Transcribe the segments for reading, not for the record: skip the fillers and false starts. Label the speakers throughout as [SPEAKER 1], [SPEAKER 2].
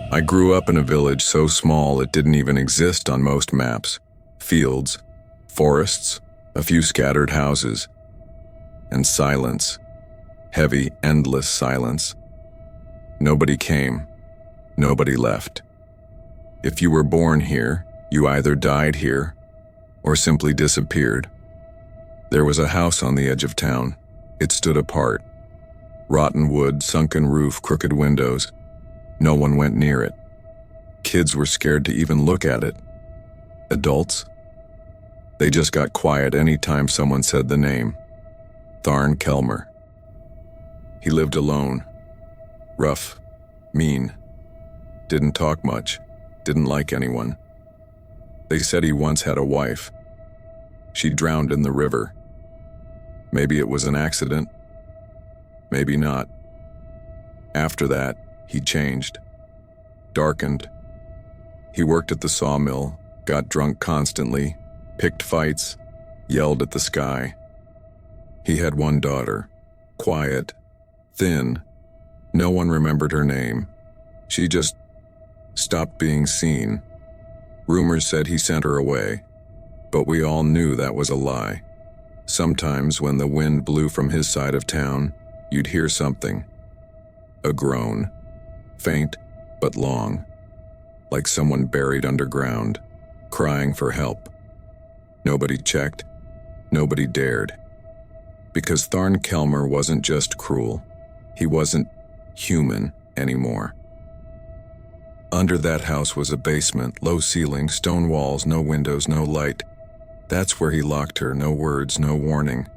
[SPEAKER 1] I grew up in a village so small it didn't even exist on most maps. Fields, forests, a few scattered houses, and silence. Heavy, endless silence. Nobody came. Nobody left. If you were born here, you either died here or simply disappeared. There was a house on the edge of town. It stood apart. Rotten wood, sunken roof, crooked windows. No one went near it. Kids were scared to even look at it. Adults? They just got quiet any time someone said the name. Tharn Kelmer. He lived alone. Rough. Mean. Didn't talk much. Didn't like anyone. They said he once had a wife. She drowned in the river. Maybe it was an accident. Maybe not. After that, he changed. Darkened. He worked at the sawmill, got drunk constantly, picked fights, yelled at the sky. He had one daughter. Quiet. Thin. No one remembered her name. She just stopped being seen. Rumors said he sent her away, but we all knew that was a lie. Sometimes when the wind blew from his side of town, you'd hear something. A groan. Faint, but long. Like someone buried underground, crying for help. Nobody checked. Nobody dared. Because Tharn Kelmer wasn't just cruel. He wasn't human anymore. Under that house was a basement, low ceiling, stone walls, no windows, no light. That's where he locked her, no words, no warning.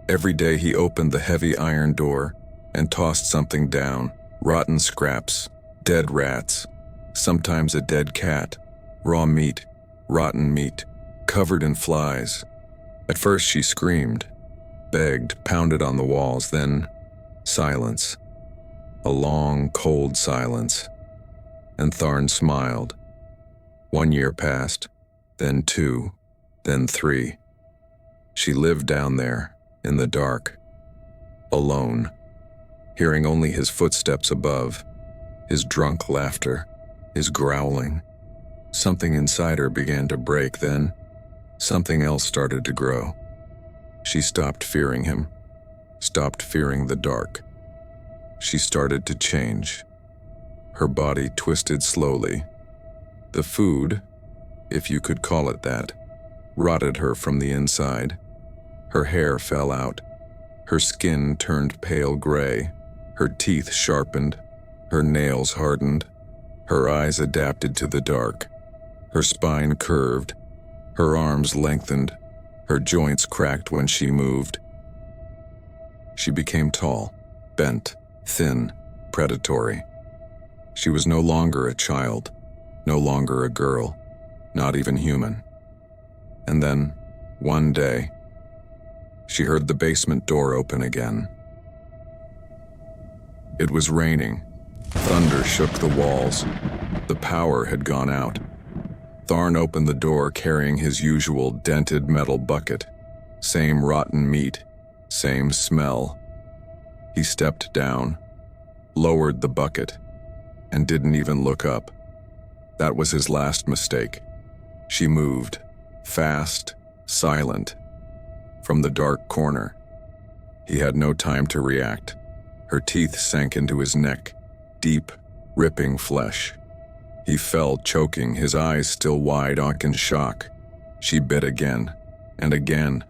[SPEAKER 1] Every day he opened the heavy iron door and tossed something down, rotten scraps, dead rats, sometimes a dead cat, raw meat, rotten meat, covered in flies. At first she screamed, begged, pounded on the walls, then silence. A long, cold silence. And Tharn smiled. 1 year passed, then 2, then 3. She lived down there, in the dark, alone, hearing only his footsteps above, his drunk laughter, his growling. Something inside her began to break, then something else started to grow. She stopped fearing him, stopped fearing the dark. She started to change. Her body twisted slowly. The food, if you could call it that, rotted her from the inside. Her hair fell out. Her skin turned pale gray. Her teeth sharpened. Her nails hardened. Her eyes adapted to the dark. Her spine curved. Her arms lengthened. Her joints cracked when she moved. She became tall, bent, thin, predatory. She was no longer a child, no longer a girl, not even human. And then, one day, she heard the basement door open again. It was raining. Thunder shook the walls. The power had gone out. Tharn opened the door carrying his usual dented metal bucket. Same rotten meat, same smell. He stepped down, lowered the bucket, and didn't even look up. That was his last mistake. She moved, fast, silent, from the dark corner. He had no time to react. Her teeth sank into his neck, deep, ripping flesh. He fell, choking, his eyes still wide-eyed in shock. She bit again, and again.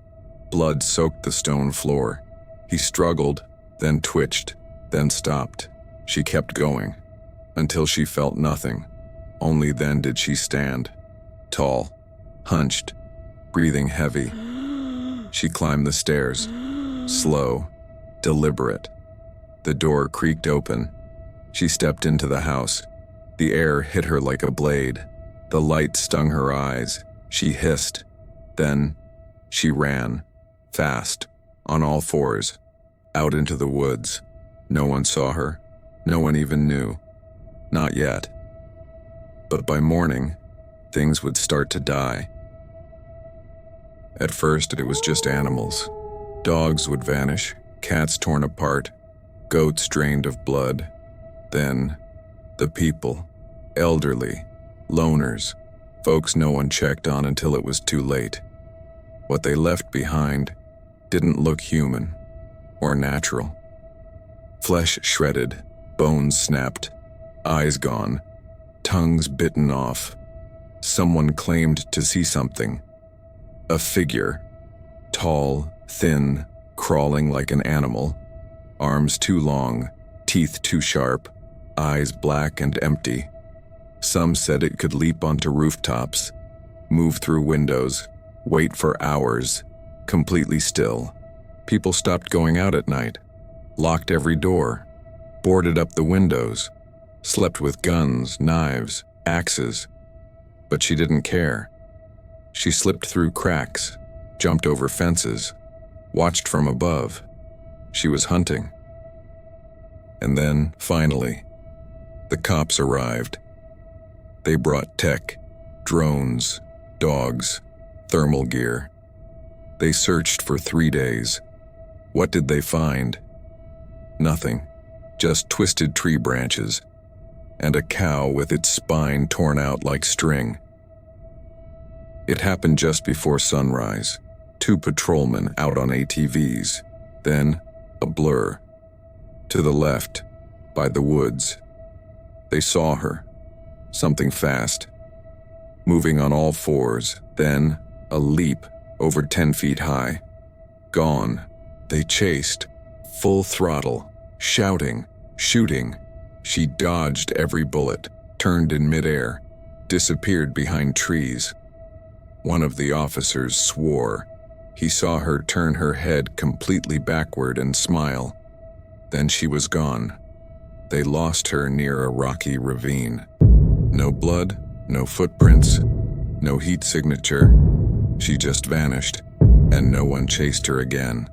[SPEAKER 1] Blood soaked the stone floor. He struggled, then twitched, then stopped. She kept going, until she felt nothing. Only then did she stand, tall, hunched, breathing heavy. She climbed the stairs, slow, deliberate. The door creaked open. She stepped into the house. The air hit her like a blade. The light stung her eyes. She hissed. Then she ran, fast, on all fours, out into the woods. No one saw her. No one even knew. Not yet. But by morning, things would start to die. At first, it was just animals. Dogs would vanish, cats torn apart, goats drained of blood. Then, the people. Elderly, loners, folks no one checked on until it was too late. What they left behind didn't look human or natural. Flesh shredded, bones snapped, eyes gone, tongues bitten off. Someone claimed to see something. A figure, tall, thin, crawling like an animal, arms too long, teeth too sharp, eyes black and empty. Some said it could leap onto rooftops, move through windows, wait for hours, completely still. People stopped going out at night, locked every door, boarded up the windows, slept with guns, knives, axes. But she didn't care. She slipped through cracks, jumped over fences, watched from above. She was hunting. And then, finally, the cops arrived. They brought tech, drones, dogs, thermal gear. They searched for 3 days. What did they find? Nothing. Just twisted tree branches and a cow with its spine torn out like string. It happened just before sunrise. 2 patrolmen out on ATVs. Then, a blur. To the left, by the woods. They saw her. Something fast. Moving on all fours. Then, a leap over 10 feet high. Gone. They chased. Full throttle. Shouting. Shooting. She dodged every bullet. Turned in midair. Disappeared behind trees. One of the officers swore. He saw her turn her head completely backward and smile. Then she was gone. They lost her near a rocky ravine. No blood, no footprints, no heat signature. She just vanished, and no one chased her again.